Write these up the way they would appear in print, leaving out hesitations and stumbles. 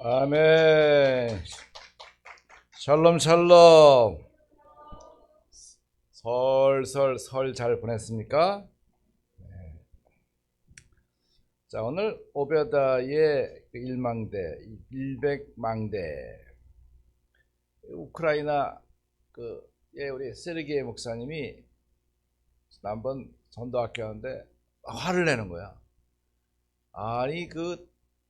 아멘. 샬롬 샬롬. 설 잘 보냈습니까? 자, 오늘 오베다의 일망대, 일백망대. 우크라이나 우리 세르게이 목사님이 한번 전도학교 하는데 화를 내는 거야. 아니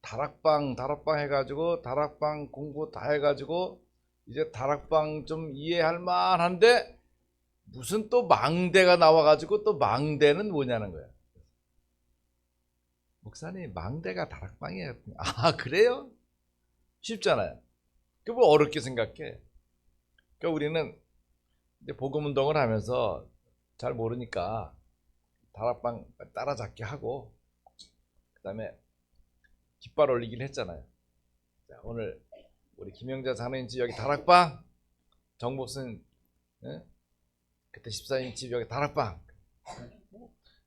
다락방 해가지고 다락방 공부 다 해가지고 이제 다락방 좀 이해할 만한데 무슨 또 망대가 나와가지고 또 망대는 뭐냐는 거야. 목사님, 망대가 다락방이에요. 아, 그래요? 쉽잖아요. 그 뭐 어렵게 생각해. 그러니까 우리는 이제 복음 운동을 하면서 잘 모르니까 다락방 따라잡기 하고 그다음에 깃발 올리기를 했잖아요. 자, 오늘 우리 김영자 장로님 여기 다락방, 정복순 그때 14인치 여기 다락방.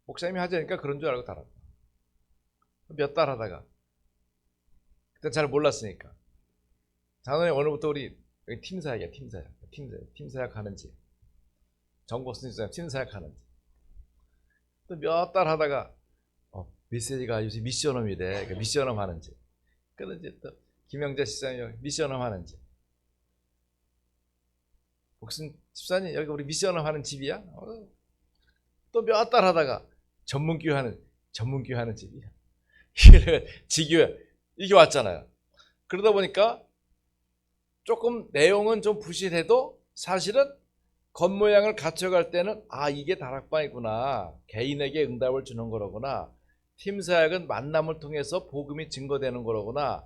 목사님이 하자니까 그런 줄 알고 다락방. 몇 달 하다가 그때 잘 몰랐으니까 장로님 오늘부터 우리 여기 팀사역이야. 팀사역 하는지, 정복순 집사님 팀사역 하는지. 또 몇 달 하다가 메시지가 요새 미션홈이래. 그러니까 미션홈 하는지. 그래서 이제 또 김영자 집사님 미션홈 하는지. 복순 집사님 여기 우리 미션홈 하는 집이야? 또 몇 달 하다가 전문교회 하는 집이야. 지교회 이게 왔잖아요. 그러다 보니까 조금 내용은 좀 부실해도 사실은 겉모양을 갖춰갈 때는 이게 다락방이구나. 개인에게 응답을 주는 거로구나. 팀사역은 만남을 통해서 복음이 증거되는 거로구나.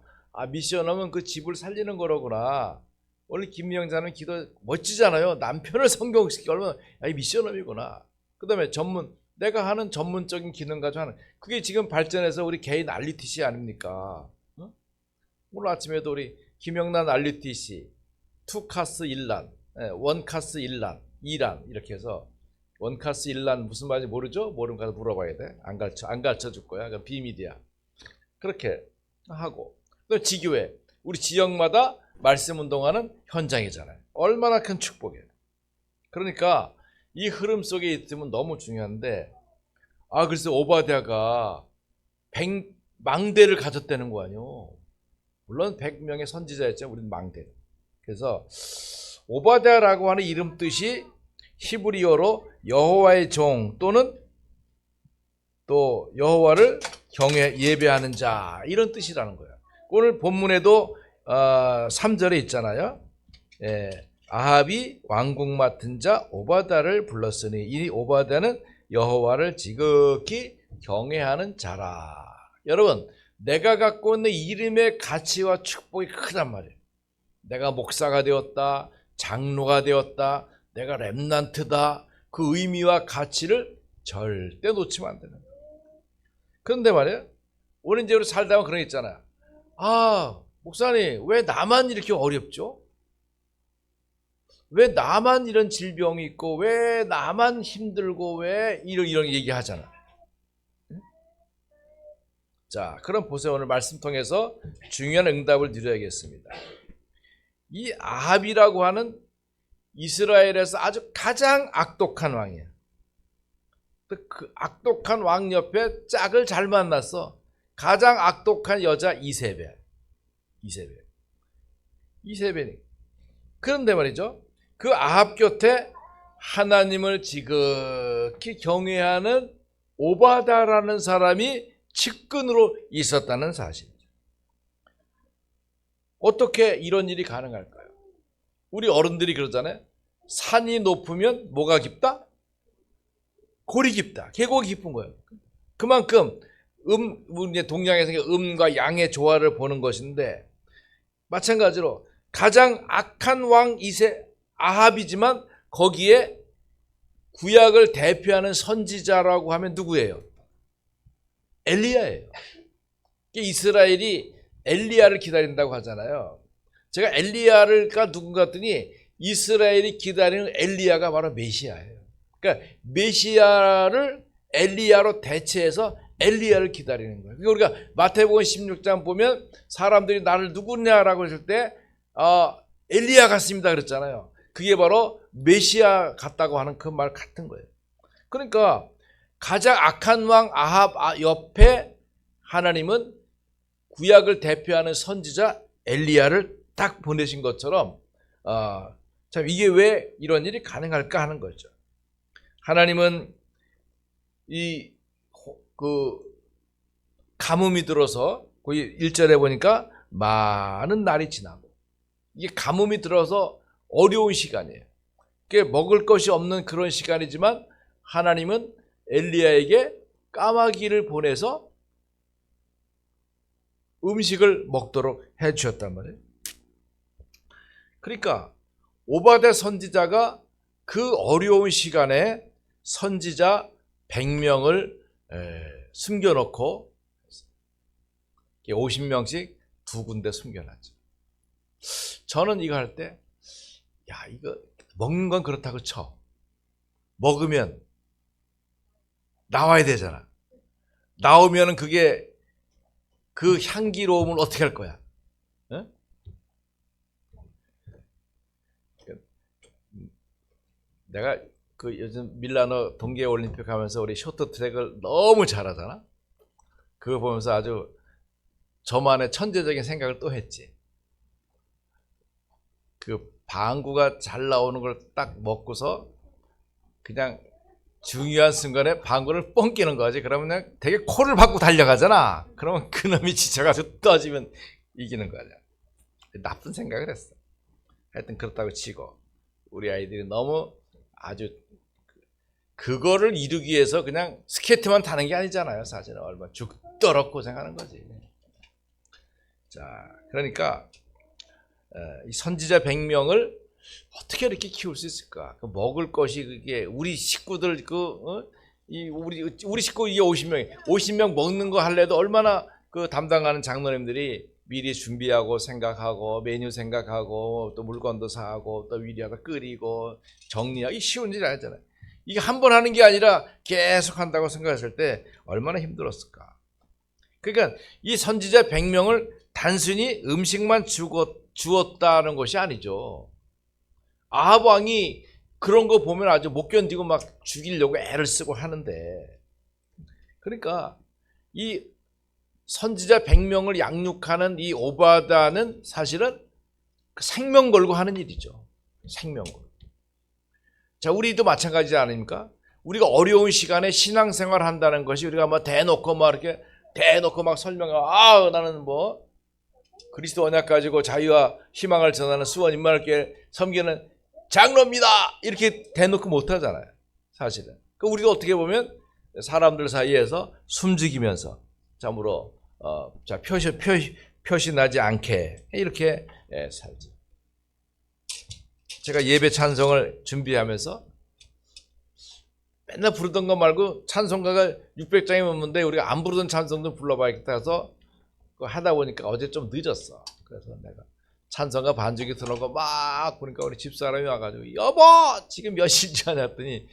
미션홈은 그 집을 살리는 거로구나. 오늘 김영자는 기도 멋지잖아요. 남편을 성공시키고 얼마나 이 미션홈이구나. 그 다음에 내가 하는 전문적인 기능 가지고 하는 그게 지금 발전해서 우리 개인 RUTC 아닙니까? 오늘 아침에도 우리 김영란 RUTC 2카스 1란, 1카스 1란, 2란 이렇게 해서 1카스 1란 무슨 말인지 모르죠? 모르면 가서 물어봐야 돼. 안 가르쳐 줄 거야. 그건 비밀이야. 그렇게 하고 또 지교회 우리 지역마다 말씀 운동하는 현장이잖아요. 얼마나 큰 축복이에요. 그러니까 이 흐름 속에 있으면 너무 중요한데 글쎄 오바댜가 100망대를 가졌다는 거 아니요. 물론 100명의 선지자였죠. 우리는 망대. 그래서 오바댜라고 하는 이름 뜻이 히브리어로 여호와의 종 또는 또 여호와를 예배하는 자 이런 뜻이라는 거예요. 오늘 본문에도 3절에 있잖아요. 아합이 왕국 맡은 자 오바댜를 불렀으니 이 오바댜는 여호와를 지극히 경외하는 자라. 여러분, 내가 갖고 있는 이름의 가치와 축복이 크단 말이에요. 내가 목사가 되었다, 장로가 되었다, 내가 렘넌트다. 그 의미와 가치를 절대 놓치면 안 되는 거예요. 그런데 말이에요, 오늘 이제 우리 살다 보면 그런 게 있잖아요. 목사님, 왜 나만 이렇게 어렵죠? 왜 나만 이런 질병이 있고, 왜 나만 힘들고, 왜 이런 얘기 하잖아. 자, 그럼 보세요. 오늘 말씀 통해서 중요한 응답을 드려야겠습니다. 이 아합이라고 하는 이스라엘에서 아주 가장 악독한 왕이에요. 그 악독한 왕 옆에 짝을 잘 만났어. 가장 악독한 여자 이세벨. 이세벨이. 그런데 말이죠. 그 아합 곁에 하나님을 지극히 경외하는 오바다라는 사람이 측근으로 있었다는 사실이죠. 어떻게 이런 일이 가능할까요? 우리 어른들이 그러잖아요. 산이 높으면 뭐가 깊다? 골이 깊다. 계곡이 깊은 거예요. 그만큼 우리 동양에서 음과 양의 조화를 보는 것인데 마찬가지로 가장 악한 왕 아합이지만 거기에 구약을 대표하는 선지자라고 하면 누구예요? 엘리야예요. 이스라엘이 엘리야를 기다린다고 하잖아요. 제가 엘리야가 누군가 했더니 이스라엘이 기다리는 엘리야가 바로 메시아예요. 그러니까 메시아를 엘리야로 대체해서 엘리야를 기다리는 거예요. 그러니까 우리가 마태복음 16장 보면 사람들이 나를 누구냐라고 했을 때 엘리야 같습니다 그랬잖아요. 그게 바로 메시아 같다고 하는 그 말 같은 거예요. 그러니까 가장 악한 왕 아합 옆에 하나님은 구약을 대표하는 선지자 엘리야를 딱 보내신 것처럼 참 이게 왜 이런 일이 가능할까 하는 거죠. 하나님은 그 가뭄이 들어서 거기 1절에 보니까 많은 날이 지나고 이게 가뭄이 들어서 어려운 시간이에요. 그게 먹을 것이 없는 그런 시간이지만 하나님은 엘리야에게 까마귀를 보내서 음식을 먹도록 해 주셨단 말이에요. 그러니까 오바댜 선지자가 그 어려운 시간에 선지자 100명을 숨겨놓고 50명씩 두 군데 숨겨놨죠. 저는 이거 할 때 이거 먹는 건 그렇다고 쳐. 먹으면 나와야 되잖아. 나오면은 그게 그 향기로움을 어떻게 할 거야? 어? 내가 그 요즘 밀라노 동계올림픽 하면서 우리 쇼트트랙을 너무 잘하잖아. 그거 보면서 아주 저만의 천재적인 생각을 또 했지. 그 방구가 잘 나오는 걸 딱 먹고서 그냥 중요한 순간에 방구를 뻥 끼는 거지. 그러면 그냥 되게 코를 박고 달려가잖아. 그러면 그놈이 지쳐가지고 떠지면 이기는 거야. 나쁜 생각을 했어. 하여튼 그렇다고 치고 우리 아이들이 너무 아주 그거를 이루기 위해서 그냥 스케이트만 타는 게 아니잖아요. 사실은 얼마나 죽도록 고생하는 거지. 자, 그러니까 이 선지자 100명을 어떻게 이렇게 키울 수 있을까? 그 먹을 것이 그게 우리 식구들 우리 식구 이게 50명 먹는 거 할래도 얼마나 그 담당하는 장로님들이 미리 준비하고 생각하고 메뉴 생각하고 또 물건도 사고 또 위리하고 끓이고 정리하기 쉬운 일 아니잖아요. 이게 한 번 하는 게 아니라 계속 한다고 생각했을 때 얼마나 힘들었을까. 그러니까 이 선지자 100명을 단순히 음식만 주었다는 것이 아니죠. 아합 왕이 그런 거 보면 아주 못 견디고 막 죽이려고 애를 쓰고 하는데, 그러니까 이 선지자 100명을 양육하는 이 오바다는 사실은 생명 걸고 하는 일이죠. 생명 걸고. 자, 우리도 마찬가지지 않습니까? 우리가 어려운 시간에 신앙생활 한다는 것이 우리가 뭐 대놓고 막 설명하고 나는 뭐 그리스도 언약 가지고 자유와 희망을 전하는 수원 임마누엘 섬기는 장로입니다. 이렇게 대놓고 못 하잖아요. 사실은. 그 우리가 어떻게 보면 사람들 사이에서 숨죽이면서 참으로 표시 나지 않게 이렇게 살지. 제가 예배 찬송을 준비하면서 맨날 부르던 거 말고 찬송가가 600장이 넘는데 우리가 안 부르던 찬송도 불러봐야겠다 해서 하다 보니까 어제 좀 늦었어. 그래서 내가 찬송가 반주기 들어오고 막 보니까 우리 집사람이 와가지고 여보 지금 몇 시인지 하냐 했더니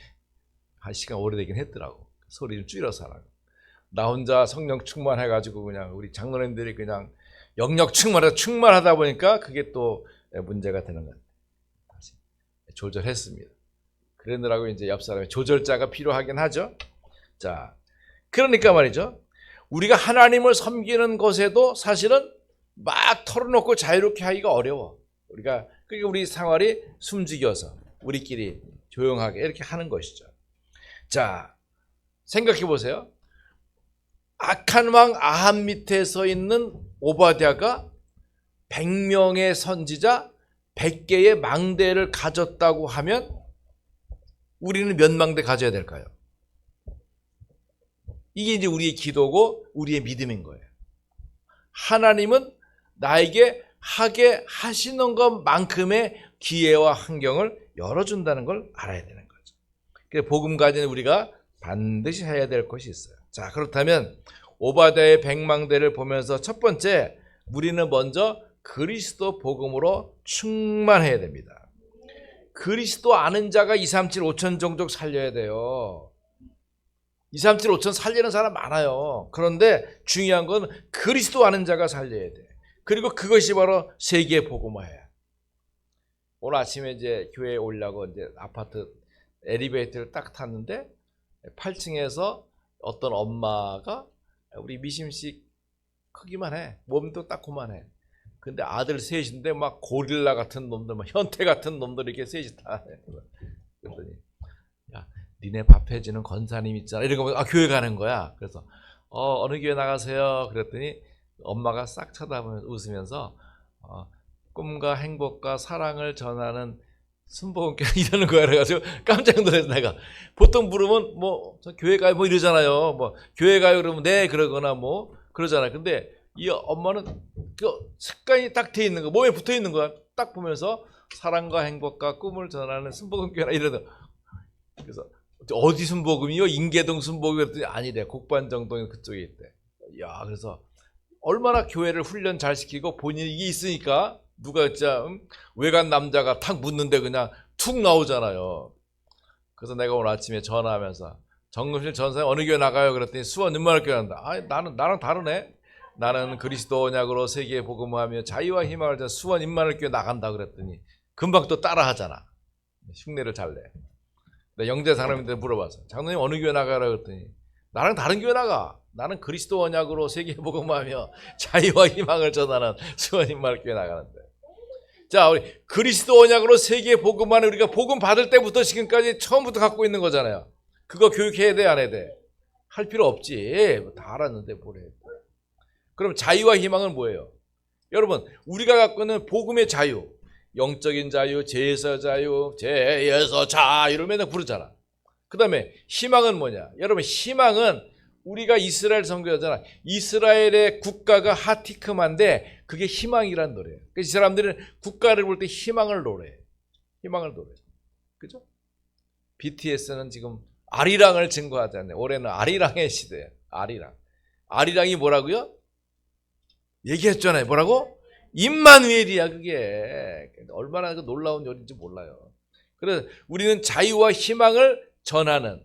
한 시간 오래되긴 했더라고. 소리 좀 줄여서 하라고. 나 혼자 성령 충만해가지고 그냥 우리 장로님들이 그냥 영역 충만하다 보니까 그게 또 문제가 되는 것 같아요. 다시 조절했습니다. 그러느라고 이제 옆 사람이 조절자가 필요하긴 하죠. 자, 그러니까 말이죠. 우리가 하나님을 섬기는 것에도 사실은 막 털어놓고 자유롭게 하기가 어려워. 그러니까 우리 생활이 숨죽여서 우리끼리 조용하게 이렇게 하는 것이죠. 자, 생각해 보세요. 악한 왕 아합 밑에 서 있는 오바댜가 100명의 선지자 100개의 망대를 가졌다고 하면 우리는 몇 망대 가져야 될까요? 이게 이제 우리의 기도고 우리의 믿음인 거예요. 하나님은 나에게 하게 하시는 것만큼의 기회와 환경을 열어준다는 걸 알아야 되는 거죠. 그래서 복음 가진 우리가 반드시 해야 될 것이 있어요. 자, 그렇다면 오바댜의 100망대를 보면서 첫 번째 우리는 먼저 그리스도 복음으로 충만해야 됩니다. 그리스도 아는 자가 237 5천 종족 살려야 돼요. 237, 5천 살리는 사람 많아요. 그런데 중요한 건 그리스도 아는 자가 살려야 돼. 그리고 그것이 바로 세계 복음화야. 오늘 아침에 이제 교회에 오려고 이제 아파트 엘리베이터를 딱 탔는데 8층에서 어떤 엄마가 우리 미심씨 크기만 해. 몸도 딱 그만해. 근데 아들 셋인데 막 고릴라 같은 놈들, 막 현태 같은 놈들 이렇게 셋이 다. 그랬더니 야, 니네 밥 해주는 권사님 있잖아. 이런 거, 교회 가는 거야. 그래서 어느 교회 나가세요? 그랬더니 엄마가 싹 쳐다보면서 웃으면서 꿈과 행복과 사랑을 전하는 순복음교회 이러는 거야. 그래가지고 깜짝 놀라서 내가 보통 부르면 뭐 저 교회 가요 뭐 이러잖아요. 뭐 교회 가요 그러면 네 그러거나 뭐 그러잖아요. 근데 이 엄마는 그 습관이 딱 돼 있는 거, 몸에 붙어 있는 거야. 딱 보면서 사랑과 행복과 꿈을 전하는 순복음교회라 이러더. 그래서 어디 순복음이요? 인계동 순복음 그랬더니 아니래. 곡반정동 그쪽에 있대. 야, 그래서 얼마나 교회를 훈련 잘 시키고 본인이 이게 있으니까 누가 진짜 외간 남자가 탁 묻는데 그냥 툭 나오잖아요. 그래서 내가 오늘 아침에 전화하면서 정금실 전사님 어느 교회 나가요? 그랬더니 수원 윤만학교회 간다. 아, 나랑 다르네. 나는 그리스도 언약으로 세계에 복음하며 자유와 희망을 전 수원 임마누엘교회 나간다 그랬더니 금방 또 따라 하잖아. 흉내를 잘 내. 내가 영재 장로님한테 물어봤어. 장로님 어느 교회 나가라 그랬더니 나랑 다른 교회 나가. 나는 그리스도 언약으로 세계에 복음하며 자유와 희망을 전하는 수원 임마누엘교회 나가는데. 자, 우리 그리스도 언약으로 세계에 복음하는 우리가 복음 받을 때부터 지금까지 처음부터 갖고 있는 거잖아요. 그거 교육해야 돼, 안 해야 돼? 할 필요 없지. 다 알았는데 뭘 해. 그럼 자유와 희망은 뭐예요? 여러분, 우리가 갖고 있는 복음의 자유, 영적인 자유, 죄에서 자유, 죄에서 자유를 맨날 부르잖아. 그 다음에 희망은 뭐냐? 여러분, 희망은 우리가 이스라엘 선교하잖아. 이스라엘의 국가가 하티크만데 그게 희망이란 노래예요. 이 사람들은 국가를 볼 때 희망을 노래해. 희망을 노래해. 그죠? BTS는 지금 아리랑을 증거하잖아요. 올해는 아리랑의 시대예요. 아리랑. 아리랑이 뭐라고요? 얘기했잖아요. 뭐라고? 임마누엘이야 그게. 얼마나 놀라운 요리인지 몰라요. 그래서 우리는 자유와 희망을 전하는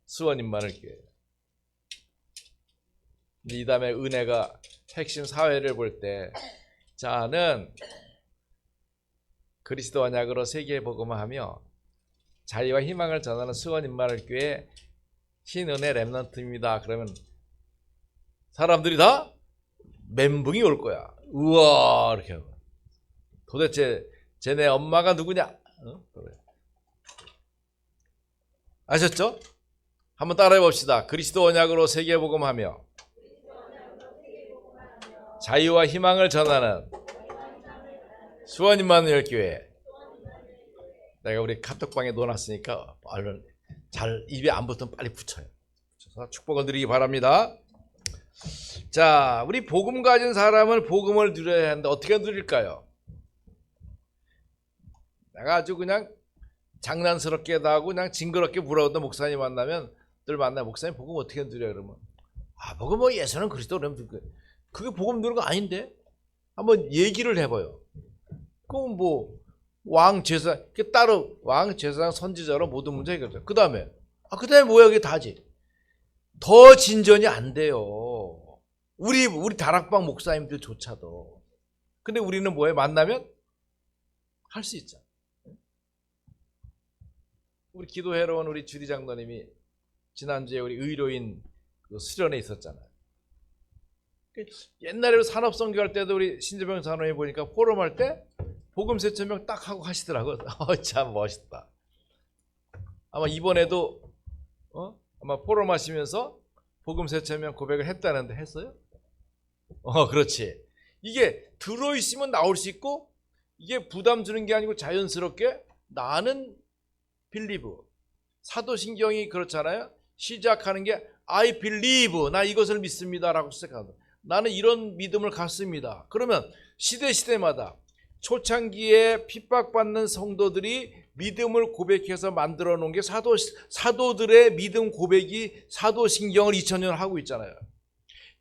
수원 임마누엘교회. 이 다음에 은혜가 핵심 사회를 볼 때 자는 그리스도 언약으로 세계에 복음화하며 자유와 희망을 전하는 수원 임마누엘교회 신은혜 렘넌트입니다. 그러면 사람들이 다 멘붕이 올 거야. 우와 이렇게 하고. 도대체 쟤네 엄마가 누구냐? 아셨죠? 한번 따라해 봅시다. 그리스도 언약으로 세계 복음하며 자유와 희망을 전하는 수원 임마누엘 교회. 내가 우리 카톡방에 넣어놨으니까 얼른 잘 입에 안 붙으면 빨리 붙여요. 붙여서 축복을 드리기 바랍니다. 자, 우리 복음 가진 사람은 복음을 누려야 하는데 어떻게 누릴까요? 내가 아주 그냥 장난스럽게도 하고 그냥 징그럽게 물어보던 목사님 만나면 늘 만나 목사님 복음 어떻게 누려 그러면 복음 뭐 예수는 그리스도 그러면 그게 복음 누리는 거 아닌데 한번 얘기를 해봐요. 그럼 뭐 왕 제사 따로 왕 제사장 선지자로 모든 문제 해결돼. 그 다음에 뭐야 그게 다지. 더 진전이 안 돼요. 우리 다락방 목사님들조차도. 근데 우리는 뭐예요? 만나면 할 수 있잖아. 우리 기도회로 온 우리 주디 장로님이 지난주에 우리 의료인 그 수련회 있었잖아요. 옛날에 산업선교할 때도 우리 신재병 장로님 보니까 포럼할 때 복음 세천명 딱 하고 하시더라고요. 참 멋있다. 아마 이번에도 아마 포럼 하시면서 복음 세천명 고백을 했다는데 했어요? 그렇지. 이게 들어있으면 나올 수 있고 이게 부담 주는 게 아니고 자연스럽게 나는 believe. 사도신경이 그렇잖아요. 시작하는 게 I believe. 나 이것을 믿습니다라고 시작하는. 나는 이런 믿음을 갖습니다. 그러면 시대마다 초창기에 핍박받는 성도들이 믿음을 고백해서 만들어 놓은 게 사도들의 믿음 고백이 사도신경을 2000년 하고 있잖아요.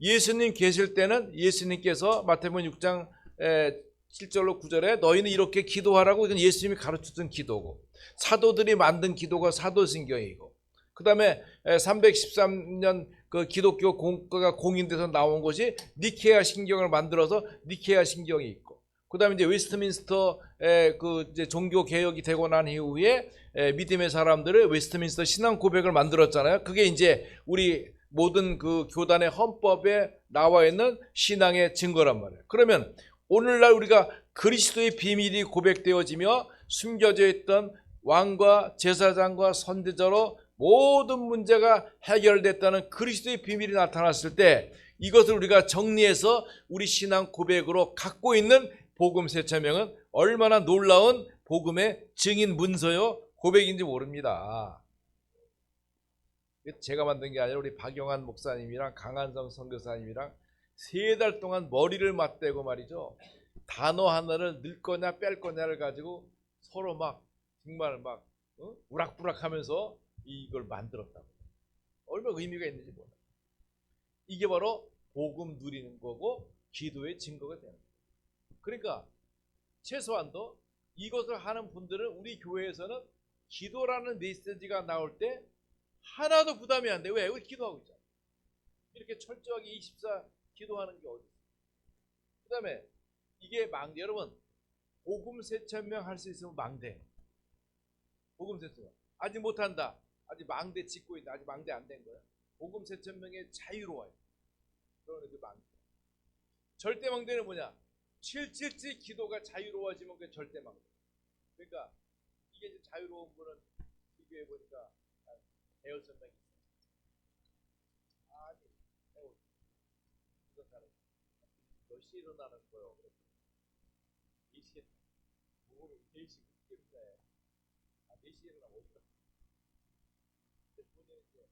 예수님 계실 때는 예수님께서 마태복음 6장 7절로 9절에 너희는 이렇게 기도하라고 이건 예수님이 가르쳤던 기도고 사도들이 만든 기도가 사도신경이고 그다음에 313년 그 기독교 공과가 공인돼서 나온 것이 니케아 신경을 만들어서 니케아 신경이 있고, 그다음에 이제 웨스트민스터의 그 이제 종교 개혁이 되고 난 이후에 믿음의 사람들의 웨스트민스터 신앙 고백을 만들었잖아요. 그게 이제 우리 모든 그 교단의 헌법에 나와 있는 신앙의 증거란 말이에요. 그러면 오늘날 우리가 그리스도의 비밀이 고백되어지며 숨겨져 있던 왕과 제사장과 선지자로 모든 문제가 해결됐다는 그리스도의 비밀이 나타났을 때, 이것을 우리가 정리해서 우리 신앙 고백으로 갖고 있는 복음 세차명은 얼마나 놀라운 복음의 증인 문서요 고백인지 모릅니다. 제가 만든 게 아니라 우리 박영환 목사님이랑 강한성 선교사님이랑 3달 동안 머리를 맞대고 말이죠, 단어 하나를 넣을 거냐 뺄 거냐를 가지고 서로 막 정말 막 우락부락하면서 이걸 만들었다고. 얼마나 의미가 있는지 몰라요. 이게 바로 복음 누리는 거고 기도의 증거가 되는 거예요. 그러니까 최소한도 이것을 하는 분들은 우리 교회에서는 기도라는 메시지가 나올 때 하나도 부담이 안 돼. 왜? 우리 기도하고 있잖아. 이렇게 철저하게 24 기도하는 게 어디 있어. 그 다음에 이게 여러분, 복음 세천명 할 수 있으면 망대. 복음 세천명 아직 못한다, 아직 망대 짓고 있다, 아직 망대 안 된 거야. 복음 세천명의 자유로워요. 그러면 그 망대. 절대 망대는 뭐냐? 777 기도가 자유로워지면 그게 절대 망대. 그러니까 이게 이제 자유로운 분은 비교해 보니까 대여섯 명이 있어요. 아니, 몇 시에 일어나는 거요? 4시에. 뭐를 4시 늦게 일어나요? 4시에 일어나고 어디가? 본인은 이제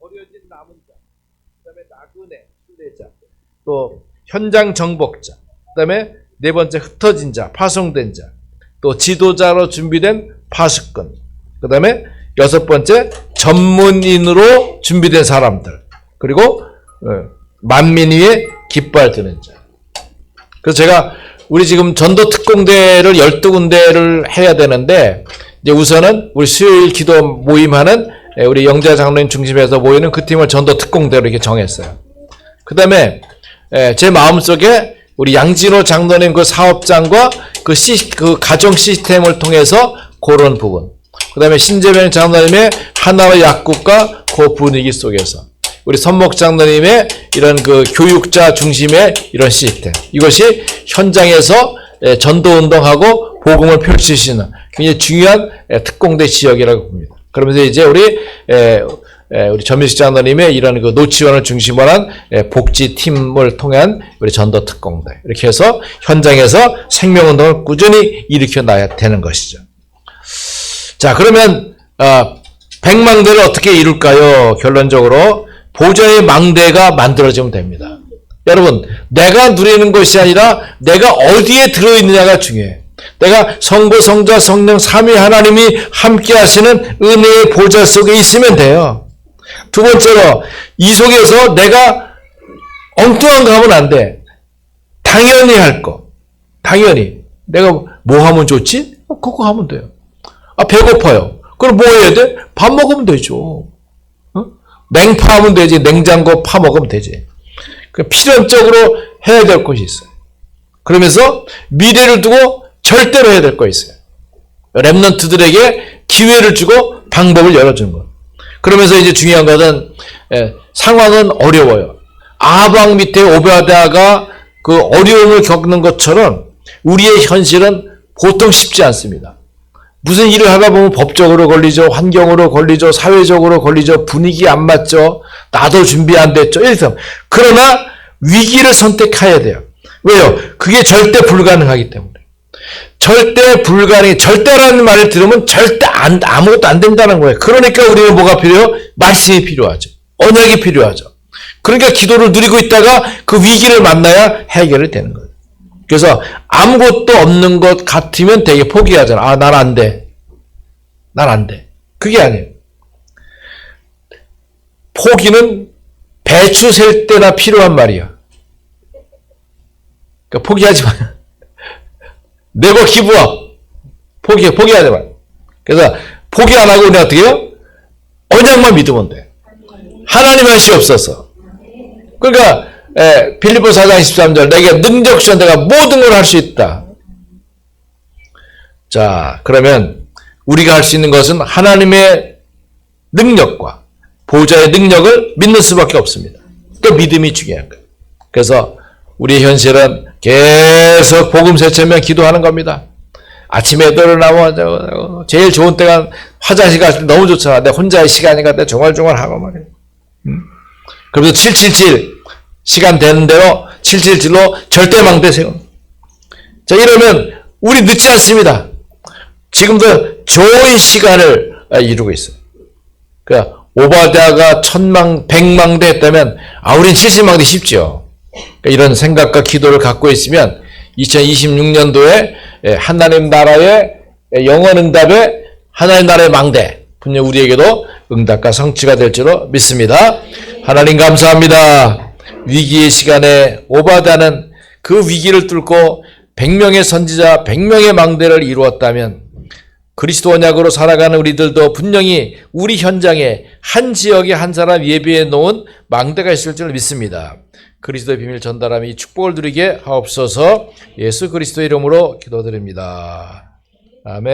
버려진 남은 자, 그다음에 나그네, 순례자, 또 현장 정복자, 그다음에 네 번째 흩어진 자, 파송된 자, 또 지도자로 준비된 파수꾼, 그다음에 여섯 번째 전문인으로 준비된 사람들, 그리고 만민 위에 깃발 드는 자. 그래서 제가 우리 지금 전도 특공대를 12군데를 해야 되는데, 이제 우선은 우리 수요일 기도 모임하는 우리 영자 장로님 중심에서 모이는 그 팀을 전도 특공대로 이렇게 정했어요. 그 다음에 제 마음속에 우리 양진호 장로님 그 사업장과 그 가정 시스템을 통해서 그런 부분, 그 다음에 신재명 장로님의 하나의 약국과 그 분위기 속에서 우리 선목 장로님의 이런 그 교육자 중심의 이런 시스템, 이것이 현장에서 전도운동하고 복음을 펼칠 수 있는 굉장히 중요한 특공대 지역이라고 봅니다. 그러면서 이제 우리 전민식 장로님의 이런 그 노치원을 중심으로 한 복지팀을 통한 우리 전도 특공대, 이렇게 해서 현장에서 생명운동을 꾸준히 일으켜 놔야 되는 것이죠. 자, 그러면 100망대를 어떻게 이룰까요? 결론적으로 보좌의 망대가 만들어지면 됩니다. 여러분, 내가 누리는 것이 아니라 내가 어디에 들어있느냐가 중요해. 내가 성부, 성자, 성령 삼위 하나님이 함께 하시는 은혜의 보좌 속에 있으면 돼요. 두 번째로, 이 속에서 내가 엉뚱한 거 하면 안 돼. 당연히 할 거. 당연히. 내가 뭐 하면 좋지? 그거 하면 돼요. 배고파요. 그럼 뭐 해야 돼? 밥 먹으면 되죠. 냉파 하면 되지. 냉장고 파 먹으면 되지. 필연적으로 해야 될 것이 있어요. 그러면서 미래를 두고 절대로 해야 될 것이 있어요. 렘넌트들에게 기회를 주고 방법을 열어주는 것. 그러면서 이제 중요한 것은 상황은 어려워요. 아방 밑에 오베아다가 그 어려움을 겪는 것처럼 우리의 현실은 보통 쉽지 않습니다. 무슨 일을 하다 보면 법적으로 걸리죠. 환경으로 걸리죠. 사회적으로 걸리죠. 분위기 안 맞죠. 나도 준비 안 됐죠. 이렇게. 그러나 위기를 선택해야 돼요. 왜요? 그게 절대 불가능하기 때문에. 절대 불가능해. 절대라는 말을 들으면 절대 아무것도 안 된다는 거예요. 그러니까 우리는 뭐가 필요해요? 말씀이 필요하죠. 언약이 필요하죠. 그러니까 기도를 누리고 있다가 그 위기를 만나야 해결이 되는 거예요. 그래서 아무것도 없는 것 같으면 되게 포기하잖아. 난 안 돼. 난 안 돼. 그게 아니에요. 포기는 배추 셀 때나 필요한 말이야. 그러니까 포기하지 마. never give up. 포기하지 마. 그래서 포기 안 하고 우리가 어떻게 해요? 언약만 믿으면 돼. 하나님 하시옵소서. 그러니까 빌립보 4장 13절, 내게 능력 주셔 내가 모든 걸 할 수 있다. 자, 그러면 우리가 할 수 있는 것은 하나님의 능력과 보좌의 능력을 믿는 수밖에 없습니다. 그 믿음이 중요한 거예요. 그래서 우리의 현실은 계속 복음 세차면 기도하는 겁니다. 아침에 일어나면 제일 좋은 때가 화장실 갈 때 너무 좋잖아. 내 혼자의 시간이니까 내 중얼중얼하고 말이야. 그래서 777 시간 되는 대로 777로 절대 망대 세워. 자, 이러면 우리 늦지 않습니다. 지금도 좋은 시간을 이루고 있어요. 그러니까 오바댜가 1000망, 100망대 했다면 우린 70망대 쉽죠. 그러니까 이런 생각과 기도를 갖고 있으면 2026년도에 하나님 나라의 영원 응답에 하나님 나라의 망대 분명 우리에게도 응답과 성취가 될 줄로 믿습니다. 하나님 감사합니다. 위기의 시간에 오바댜는 그 위기를 뚫고 100명의 선지자 100명의 망대를 이루었다면 그리스도 언약으로 살아가는 우리들도 분명히 우리 현장에 한 지역에 한 사람 예비해 놓은 망대가 있을 줄 믿습니다. 그리스도의 비밀 전달함이 축복을 누리게 하옵소서. 예수 그리스도의 이름으로 기도드립니다. 아멘.